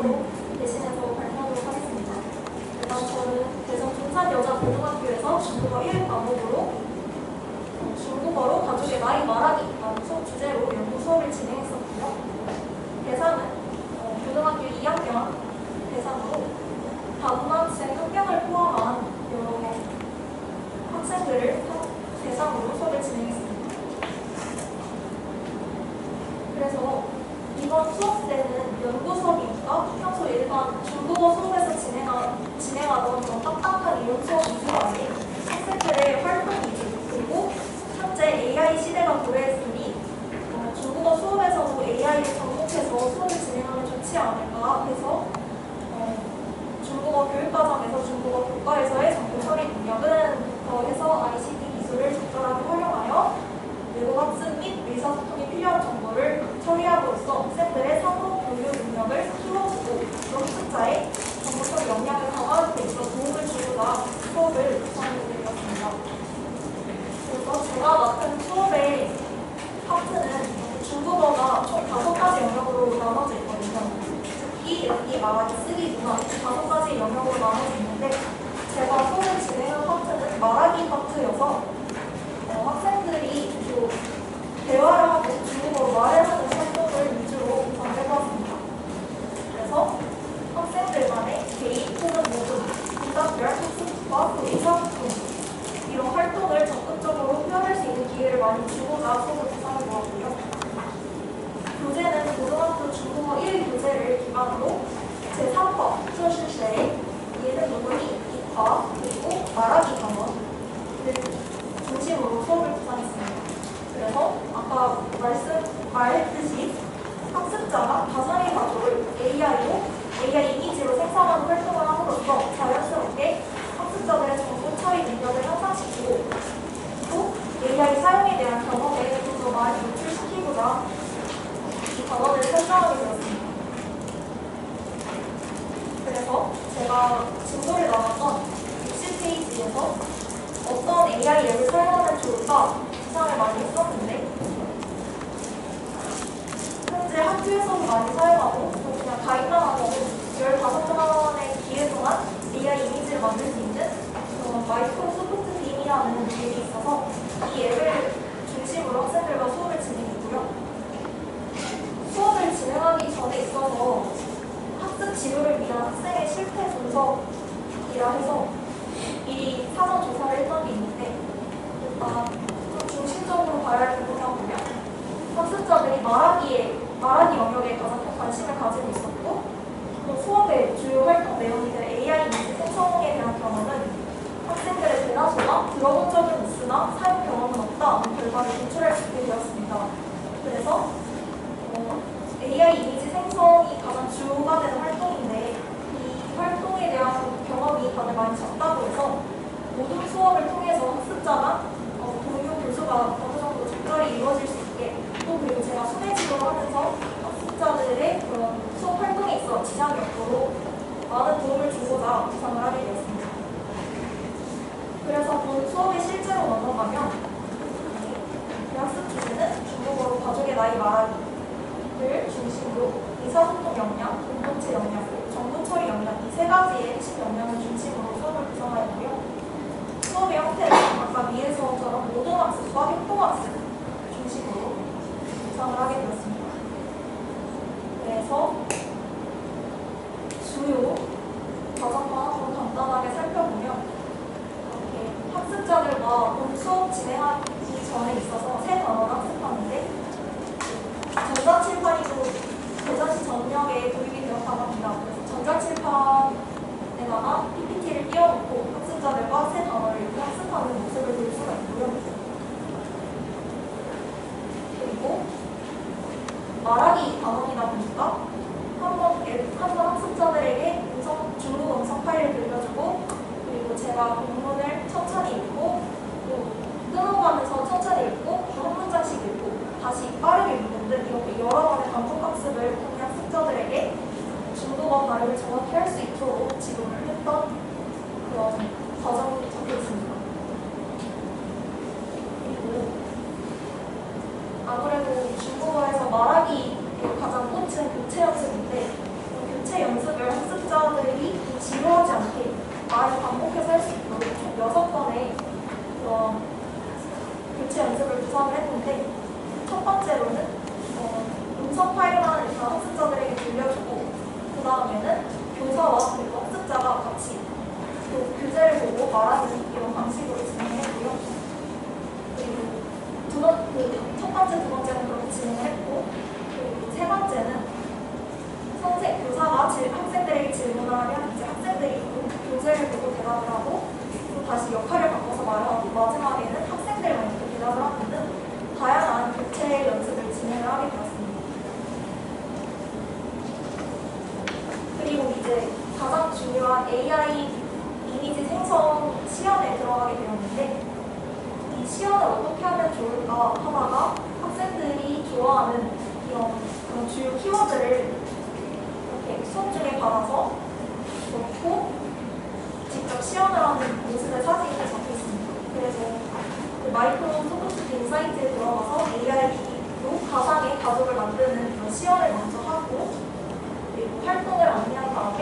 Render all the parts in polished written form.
제대로 대신해서 발표하도록 하겠습니다. 일단 저는 대전 동산여자고등학교에서 중국어 1 과목으로 중국어로 가족의 나이 말하기 라는 수업 주제로 연구 수업을 진행했었고요. 대상은 고등학교 2학년 대상으로 다문화학생 1명을 포함한 여러 학생들을 대상으로 수업을 진행했습니다. 그래서 이번 수업 때는 연구 수업이니까 평소 일반 중국어 수업에서 진행하던 그런 딱딱한 이론 수업 위주가 아닌 학생들의 활동 위주, 그리고 현재 AI 시대가 도래했으니 중국어 수업에서도 AI를 접목해서 수업을 진행하면 좋지 않을까 해서 중국어 교육과정에서 중국어 교과에서의 정보 처리 능력은 더해서 ICT 기술을 적절하게 활용하여 외국 학습 및 의사소통이 필요한 정보를 처리함으로써 학생들의 상호 교류 능력을 키워주고 또 학습자의 정보 처리 역량을 강화하는 데 있어 도움을 주고자 수업을 구성하게 되었습니다. 그래서 제가 맡은 수업의 파트는 중국어가 총 5가지 영역으로 나눠져 있거든요. 듣기, 읽기, 말하기, 쓰기, 문화 5가지 영역으로 나눠져 있는데 제가 수업을 진행한 파트는 말하기 파트여서 학생들이 또 대화를 하고 중국어로 말을 하는 활동을 위주로 구성해보았습니다. 그래서 학생들만의 개인 혹은 모금, 분단별 학습과 의사소통 이런 활동을 적극적으로 표현할 수 있는 기회를 많이 주고자 수업을 구성해보았고요. 교재는 고등학교 중국어 1 교재를 기반으로 제3과, 这是谁, 얘는 누구니, 이과, 그리고 말하기 단원을 중심으로 수업을 구성했습니다. 그래서 아까 말했듯이 학습자가 가상의 가족을 AI 이미지로 생성하는 활동을 함으로써 자연스럽게 학습자들의 정보 처리 능력을 향상시키고 또 AI 사용에 대한 경험에 좀 더 많이 노출시키고자 이 단원을 설정하게 되었습니다. 그래서 제가 진도를 나눴던 60페이지에서 어떤 AI 앱을 사용하면 좋을까 구상을 많이 했었는데 현재 학교에서도 많이 사용하고 또 그냥 가입당하면 15번의 기회 동안 AI 이미지를 만들 수 있는 마이크로소프트 빔이라는 앱이 있어서 이 앱을 중심으로 학생들과 수업을 진행했고요. 수업을 진행하기 전에 있어서 학습 지도를 위한 학생의 실태 분석이라 해서 미리 사전 조사를 했던 게 있는데 일단 좀 중심적으로 봐야 할 부분이라 보면 학습자들이 말하기 영역에 가장 큰 관심을 가지고 있었고 또 수업의 주요 활동 내용이 된 AI 이미지 생성에 대한 경험은 학생들의 대다수가 들어본 적은 있으나 사용 경험은 없다는 결과를 도출할 수 있게 되었습니다. 그래서 AI 이미지 생성이 가장 주가 되는 활동인데 이 활동에 대한 경험이 다들 많이 적다고 해서 모든 수업을 통해서 학습자나 동료 교수가 어느 정도 적절히 이루어질 수 있게 또 그리고 제가 수내 지도를 하면서 학습자들의 그런 수업 활동에 있어 지장이 없도록 많은 도움을 주고자 구상을 하게 되었습니다. 그래서 본 수업이 실제로 넘어가면 그 학습 주제는 중국어로 가족의 나이 말하기를 중심으로 의사소통 역량, 공동체 역량, 정보 처리 역량 이 3가지의 핵심 역량을 중심으로 수업을 구성하였고요. 수업의 형태는 아까 미래 수업처럼 노동학습과 행동학습 중심으로 구성을 하게 되었습니다. 그래서 주요 과정만 한번 간단하게 살펴보면 이렇게 학습자들과 본 수업 진행하기 전에 있어서 새 단어를 학습하는데 전자칠판이 또 대전시 전역에 도입이 되었다고 합니다. 그래서 전자칠판에다가 PPT를 띄워놓고 학습자들과 새 단어를 학습하는 모습을 볼 수가 있고요. 그리고 말하기 단원이다 보니까 한번 학습자들에게 중국어 음성 파일을 들려주고 그리고 제가 본문을 천천히 읽고 또 끊어가면서 천천히 읽고 또 한 문장씩 읽고 다시 빠르게 읽는 등 이렇게 여러 번의 반복 학습을 통해 학습자들에게 중국어 발음을 정확히 할 수 있도록 지도를 했던 그런 과정이 적혀 있습니다. 그리고 아무래도 중국어에서 말하기 가장 꽂힌 교체 연습인데 교체 연습 반복해서 할 수 있도록 총 6번의 그런 교체 연습을 구상을 했는데 첫 번째로는 음성 파일만 일단 학습자들에게 들려주고 그 다음에는 교사와 그리고 학습자가 같이 또 교재를 보고 말하는 이런 방식으로 진행했고요. 그리고 첫 번째, 두 번째는 그렇게 진행을 했고 그리고 세 번째는 교사가 학생들에게 질문을 하면 이제 학생들이 교재를 보고 대답을 하고 또 다시 역할을 바꿔서 말하고 마지막에는 학생들만 이렇게 대답을 하는 등 다양한 교체 연습을 진행을 하게 되었습니다. 그리고 이제 가장 중요한 AI 이미지 생성 시연에 들어가게 되었는데 이 시연을 어떻게 하면 좋을까 하다가 학생들이 좋아하는 이런 주요 키워드를 이렇게 수업 중에 받아서 넣고 직접 시연을 하는 모습의 사진이 적혀 있습니다. 그래서 마이크로소프트 인사이트에 들어가서 AI로 가상의 가족을 만드는 그런 시연을 먼저 하고 그리고 활동을 안내한 다음에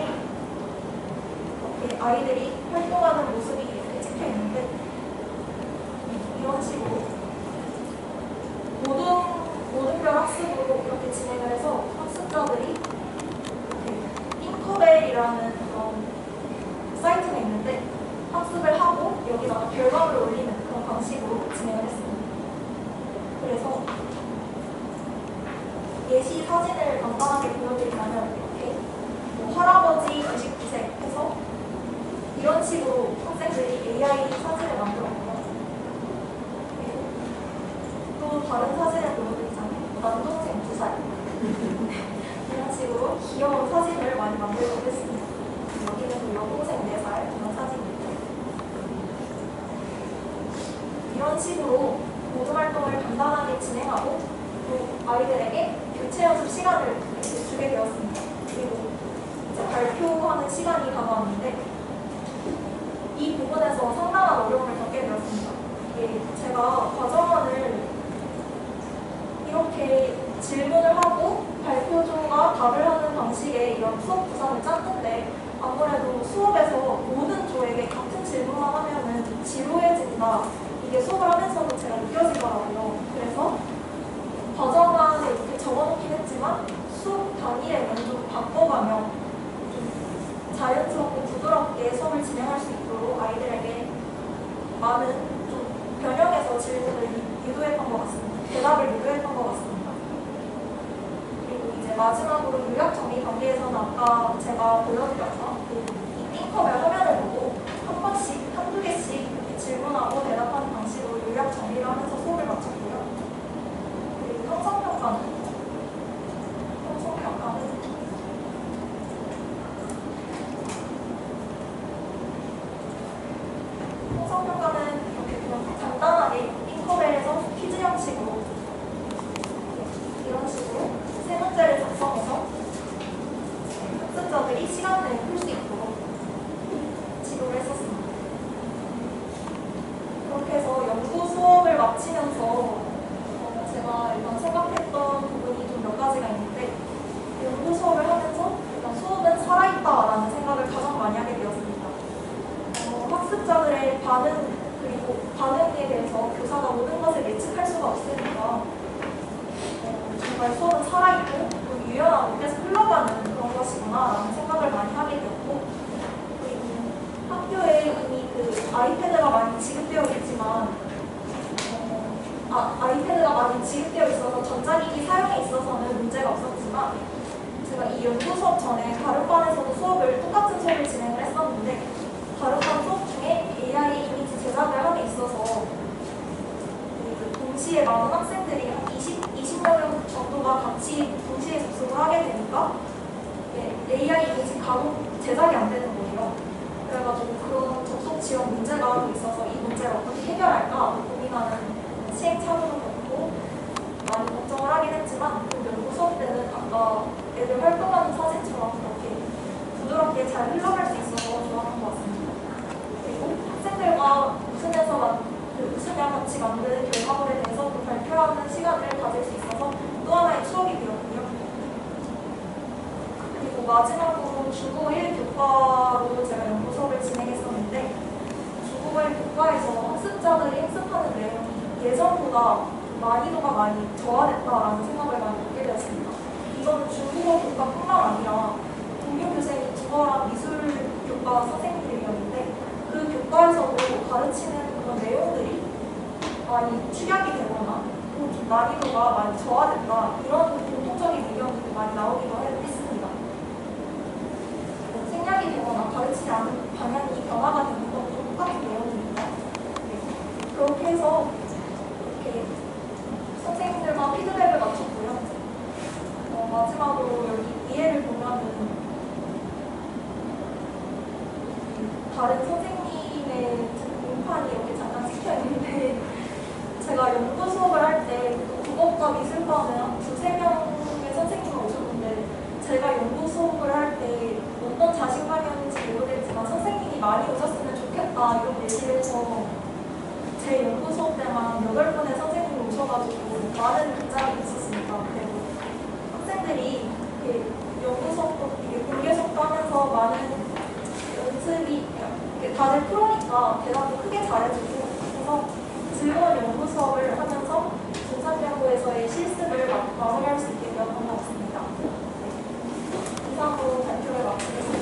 이렇게 아이들이 활동하는 모습이 이렇게 찍혀 있는데 이런 식으로 모든별 학습으로 이렇게 진행을 해서 학습자들이 팅커벨이라는 그런 사이트가 있는데 학습을 하고 여기다가 결과물을 올리는 그런 방식으로 진행을 했습니다. 그래서 예시 사진을 간단하게 보여드리자면 이렇게 할아버지 99세 해서 이런 식으로 학생들이 AI 사진을 만들었고요. 그리고 또 다른 사진을 보여드리자면 남동생 2살 이런 식으로 귀여운 사진을 많이 만들고 했습니다. 여기는 또 여동생 4살 이런 사진입니다. 이런 식으로 모든 활동을 간단하게 진행하고 또 아이들에게 교체 연습 시간을 주게 되었습니다. 그리고 이제 발표하는 시간이 다가왔는데 이 부분에서 상당한 어려움을 겪게 되었습니다. 제가 과정안을 이렇게 질문을 하고 발표조가 답을 하는 방식의 이런 수업 구상을 짰는데 아무래도 수업에서 모든 조에게 같은 질문만 하면은 지루해진다. 이게 수업을 하면서도 제가 느껴지더라고요. 그래서 과정안에 이렇게 적어놓긴 했지만 수업 단위에는 좀 바꿔가며 좀 자연스럽고 부드럽게 수업을 진행할 수 있도록 아이들에게 많은 좀 변형해서 질문을 유도했던 것 같습니다. 대답을 유도했던 것 같습니다. 그리고 이제 마지막으로 요약 정리 단계에서는 아까 제가 보여드렸던 이 띵커벨 화면을 보고 한 번씩, 한두 개씩 이렇게 질문하고 대답하는 방식으로 요약 정리를 하면서 수업을 마쳤고요. 그리고 형성평가는 이렇게 그냥 간단하게 띵커벨에서 퀴즈 형식으로 이런 식으로 세 문제를 작성해서 학습자들이 시간 내에 풀 수 있도록 지도를 했었습니다. 그렇게 해서 연구 수업을 마치면서 제가 일단 생각했던 부분이 좀 몇 가지가 있는데 연구 수업을 하면서 일단 수업은 살아있다라는 생각을 가장 많이 하게 되었습니다. 학습자들의 반응 그리고 반응에 대해서 교사가 모든 것을 예측할 수가 없으니까 정말 수업은 살아있고 또 유연하고 계속 흘러가는 그런 것이구나 라는 생각을 많이 하게 되었고 그리고 학교에 이미 아이패드가 많이 지급되어 있지만 아이패드가 많이 지급되어 있어서 전자기기 사용에 있어서는 문제가 없었지만 제가 이 연구 수업 전에 다른 반에서도 똑같은 수업을 진행을 했었는데 다른 반 수업 중에 AI 이미지 제작을 함에 있어서 동시에 많은 학생들이 한 20명 정도가 같이 동시에 접속을 하게 되니까 AI 이미지 가공 제작이 안 되는 거예요. 그래가지고 그런 접속 지원 문제가 있어서 이 문제를 어떻게 해결할까 고민하는 시행착오도 겪고 많이 걱정을 하긴 했지만 그 연구 수업 때는 아까 애들 활동하는 사진처럼 그렇게 부드럽게 잘 흘러갈 수 있어서 좋았던 것 같습니다. 그리고 학생들과 웃으며 같이 만든 결과물에 대해서 또 발표하는 시간을 가질 수 있어서 또 하나의 추억이 되었고요. 그리고 마지막으로 중국어 1교과로 제가 연구 수업을 진행했었는데 중국어 1교과에서 학습자들이 학습하는 내용이 예전보다 난이도가 많이 저하됐다라는 생각을 많이 갖게 되었습니다. 이건 중국어 교과뿐만 아니라 동료 교생이 국어랑 미술 교과 선생님들이었는데 그 교과에서도 가르치는 그런 내용들이 많이 축약이 되거나 좀 난이도가 많이 저하됐다 이런 공통적인 의견이 많이 나오기도 했습니다. 생략이 되거나 가르치지 않는 방향이 변화가 되는 것도 똑같은 내용입니다. 네. 그렇게 해서 이렇게 선생님들과 피드백을 마쳤고요. 마지막으로 여기 이해를 보면은 다른 선생님의 등판이 이렇게 잠깐 찍혀 있는데 제가 연구 수업을 할 때 국어과 미술과는 두세 명의 선생님이 오셨는데 제가 연구 수업을 할 때 어떤 자신감이었는지 모르겠지만 선생님이 많이 오셨으면 좋겠다 이런 얘기를 해서 제 연구 수업 때만 8분의 선생님이 오셔가지고 많은 긴장이 있었습니다. 그리고 학생들이 연구 수업도 공개 수업도 하면서 많은 연습이 다들 프로니까 대답도 크게 잘해주고 그래서 즐거운 연구 수업을 하면서 중산연구에서의 실습을 마무리할 수 있게 되었던 것 같습니다. 네. 이상으로 발표를 마치겠습니다.